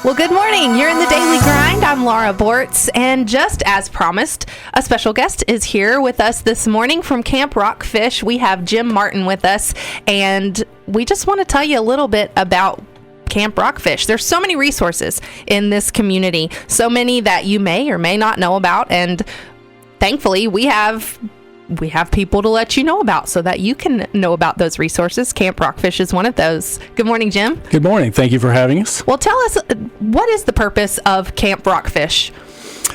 Well, good morning. You're in the Daily Grind. I'm Laura Bortz, and just as promised, a special guest is here with us this morning from Camp Rockfish. We have Jim Martin with us, and we just want to tell you a little bit about Camp Rockfish. There's so many resources in this community, so many that you may or may not know about, and thankfully we have people to let you know about so that you can know about those resources. Camp Rockfish is one of those. Good morning, Jim. Good morning. Thank you for having us. Well, tell us, what is the purpose of Camp Rockfish?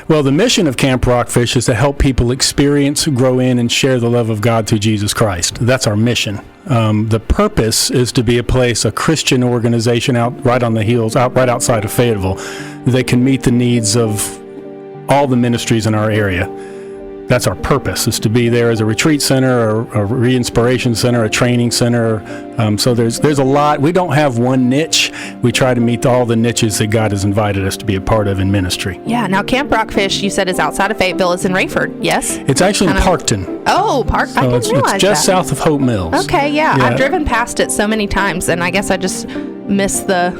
Well, the mission of Camp Rockfish is to help people experience, grow in, and share the love of God through Jesus Christ. That's our mission. The purpose is to be a Christian organization out right on the hills, right outside of Fayetteville, that can meet the needs of all the ministries in our area. That's our purpose, is to be there as a retreat center, a re-inspiration center, a training center. So there's a lot. We don't have one niche. We try to meet all the niches that God has invited us to be a part of in ministry. Yeah. Now, Camp Rockfish, you said, is outside of Fayetteville. It's in Rayford, yes? It's actually in Parkton. Oh, I didn't realize that. It's just south of Hope Mills. Okay, yeah. I've driven past it so many times, and I guess I just missed the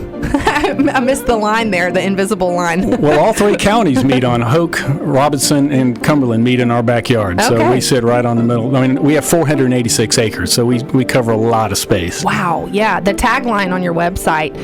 line there, the invisible line. Well, all three counties meet on Hoke, Robinson, and Cumberland meet in our backyard. Okay. So we sit right on the middle. I mean, we have 486 acres, so we cover a lot of space. Wow, yeah. The tagline on your website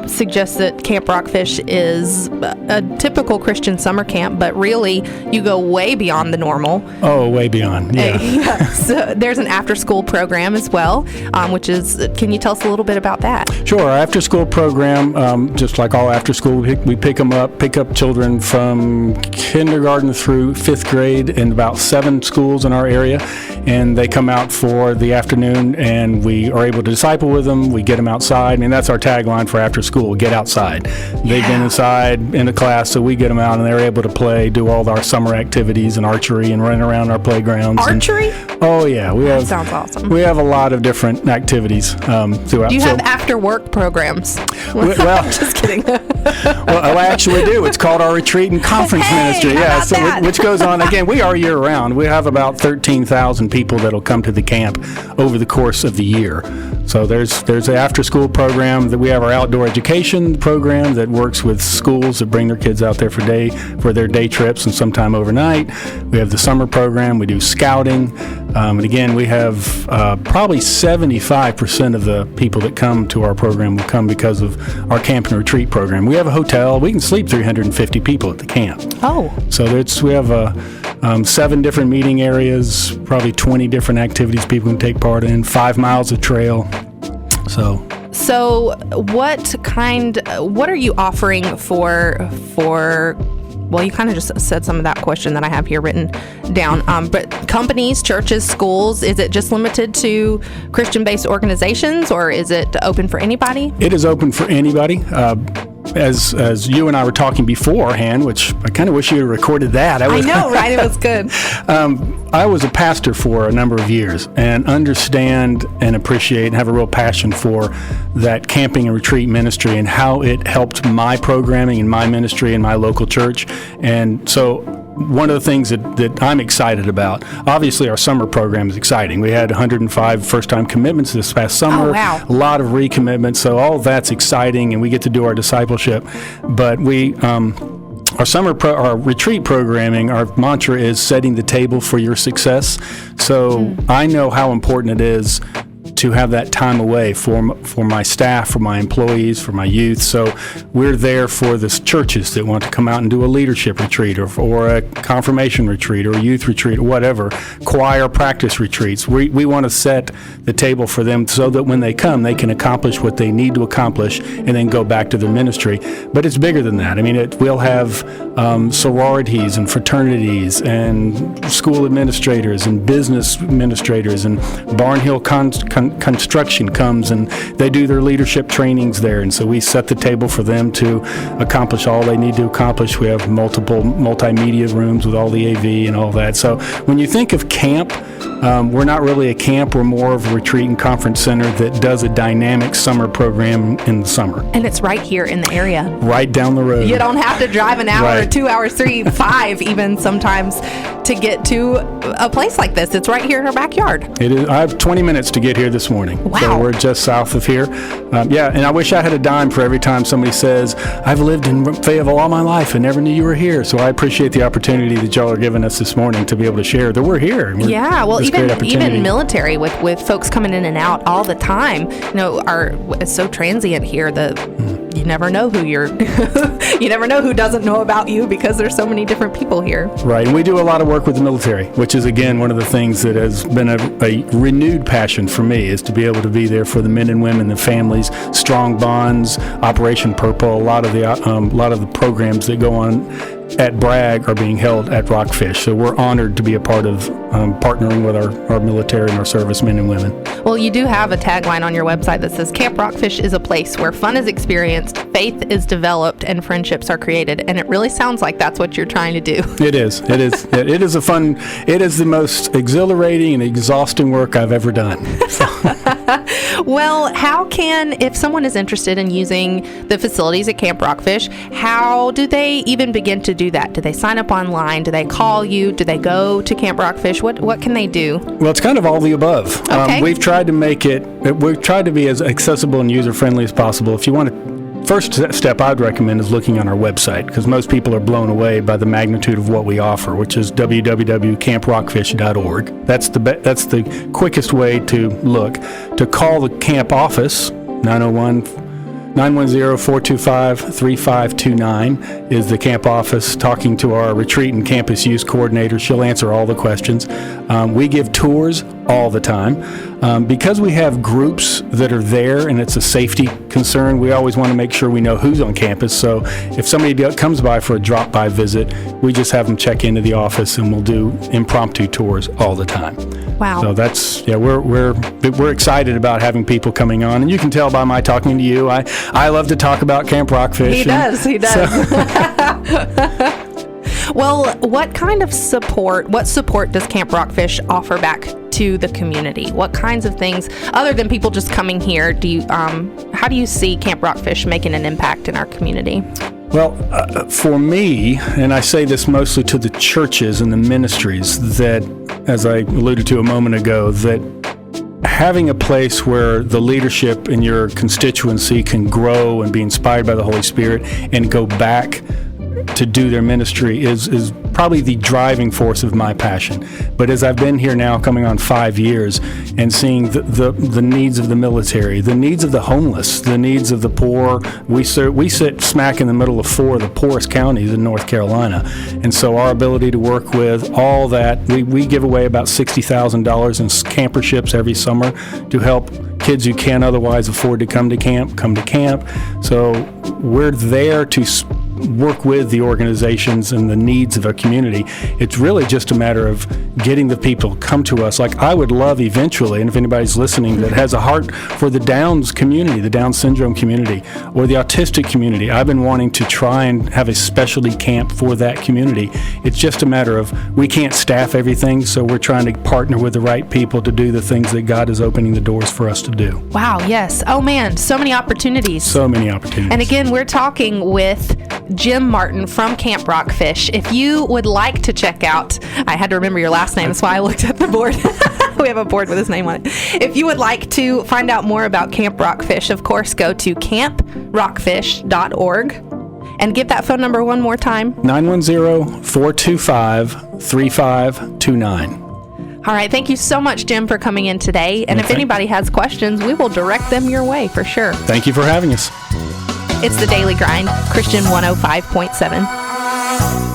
suggests that Camp Rockfish is a typical Christian summer camp, but really you go way beyond the normal. Oh, way beyond, yeah. Yeah. So there's an after-school program as well, which is, can you tell us a little bit about that? Sure. Our after-school program, just like all after-school, we pick up children from kindergarten through 5th grade in about 7 schools in our area, and they come out for the afternoon, and we are able to disciple with them. We get them outside. I mean, that's our tagline for after school, get outside. They've been inside in the class, so we get them out, and they're able to play, do all our summer activities and archery and run around our playgrounds. Archery? Oh, yeah. That sounds awesome. We have a lot of different activities throughout. Do you have after-work programs? Well, just kidding. Well, I actually do. It's called our retreat and conference ministry. Yeah, which goes on again. We are year round. We have about 13,000 people that'll come to the camp over the course of the year. So there's an after-school program that we have, our outdoor education program that works with schools that bring their kids out there for their day trips and sometime overnight. We have the summer program. We do scouting. And again, we have probably 75% of the people that come to our program will come because of our camp and retreat program. We have a hotel. We can sleep 350 people at the camp. Oh. So we have 7 different meeting areas, probably 20 different activities people can take part in, 5 miles of trail. So what are you offering for well, you kind of just said some of that question that I have here written down. But companies, churches, schools, is it just limited to Christian-based organizations, or is it open for anybody? It is open for anybody. As you and I were talking beforehand, which I kind of wish you had recorded that. I know, right? It was good. I was a pastor for a number of years and understand and appreciate and have a real passion for that camping and retreat ministry and how it helped my programming and my ministry and my local church. And so one of the things that I'm excited about, obviously our summer program is exciting. We had 105 first-time commitments this past summer. Oh, wow. A lot of recommitments, so all of that's exciting, and we get to do our discipleship. But our retreat programming, our mantra is setting the table for your success. So I know how important it is to have that time away for my staff, for my employees, for my youth. So we're there for the churches that want to come out and do a leadership retreat or a confirmation retreat or a youth retreat or whatever, choir practice retreats. We want to set the table for them so that when they come, they can accomplish what they need to accomplish and then go back to their ministry. But it's bigger than that. I mean, we'll have sororities and fraternities and school administrators and business administrators, and Barnhill Construction comes and they do their leadership trainings there, and so we set the table for them to accomplish all they need to accomplish. We have multiple multimedia rooms with all the AV and all that. So when you think of camp, We're not really a camp. We're more of a retreat and conference center that does a dynamic summer program in the summer. And it's right here in the area. Right down the road. You don't have to drive an hour, Right. 2 hours, 3, 5 even sometimes to get to a place like this. It's right here in our backyard. It is. I have 20 minutes to get here this morning. Wow. So we're just south of here. And I wish I had a dime for every time somebody says, I've lived in Fayetteville all my life and never knew you were here. So I appreciate the opportunity that y'all are giving us this morning to be able to share that we're here. Yeah, well, It's a great opportunity. even military with folks coming in and out all the time. It's so transient here that you never know who you never know who doesn't know about you because there's so many different people here. Right, and we do a lot of work with the military, which is, again, one of the things that has been a renewed passion for me, is to be able to be there for the men and women, the families, Strong Bonds, Operation Purple. A lot of the programs that go on at Bragg are being held at Rockfish. So we're honored to be a part of partnering with our military and our servicemen and women. Well, you do have a tagline on your website that says, Camp Rockfish is a place where fun is experienced, faith is developed, and friendships are created. And it really sounds like that's what you're trying to do. It is. It is. It is the most exhilarating and exhausting work I've ever done. So. Well, if someone is interested in using the facilities at Camp Rockfish, how do they even begin to do that? Do they sign up online? Do they call you? Do they go to Camp Rockfish? What can they do? Well, it's kind of all the above. Okay. We've tried to be as accessible and user-friendly as possible. If you want to, first step I'd recommend is looking on our website, because most people are blown away by the magnitude of what we offer, which is www.camprockfish.org. That's the quickest way to look. To call the camp office, 910-425-3529 is the camp office, talking to our retreat and campus use coordinator. She'll answer all the questions. We give tours all the time. Because we have groups that are there and it's a safety concern, we always want to make sure we know who's on campus. So if somebody comes by for a drop-by visit, we just have them check into the office and we'll do impromptu tours all the time. Wow. So we're excited about having people coming on, and you can tell by my talking to you, I love to talk about Camp Rockfish. He does. Well, what support does Camp Rockfish offer back to the community? What kinds of things, other than people just coming here, how do you see Camp Rockfish making an impact in our community? Well, for me, and I say this mostly to the churches and the ministries, that, as I alluded to a moment ago, that having a place where the leadership in your constituency can grow and be inspired by the Holy Spirit and go back to do their ministry is probably the driving force of my passion. But as I've been here now coming on 5 years and seeing the needs of the military, the needs of the homeless, the needs of the poor, we sit smack in the middle of 4 of the poorest counties in North Carolina. And so our ability to work with all that, we give away about $60,000 in camperships every summer to help kids who can't otherwise afford to come to camp. So we're there to work with the organizations and the needs of a community. It's really just a matter of getting the people to come to us. Like, I would love eventually, and if anybody's listening that has a heart for the Downs community, the Down syndrome community, or the autistic community, I've been wanting to try and have a specialty camp for that community. It's just a matter of, we can't staff everything, so we're trying to partner with the right people to do the things that God is opening the doors for us to do. Wow, yes. Oh man, so many opportunities. So many opportunities. And again, we're talking with Jim Martin from Camp Rockfish. If you would like to check out, I had to remember your last name, that's why I looked at the board. We have a board with his name on it. If you would like to find out more about Camp Rockfish, of course, go to camprockfish.org and give that phone number one more time. 910-425-3529. All right. Thank you so much, Jim, for coming in today. And if anybody has questions, we will direct them your way for sure. Thank you for having us. It's The Daily Grind, Christian 105.7.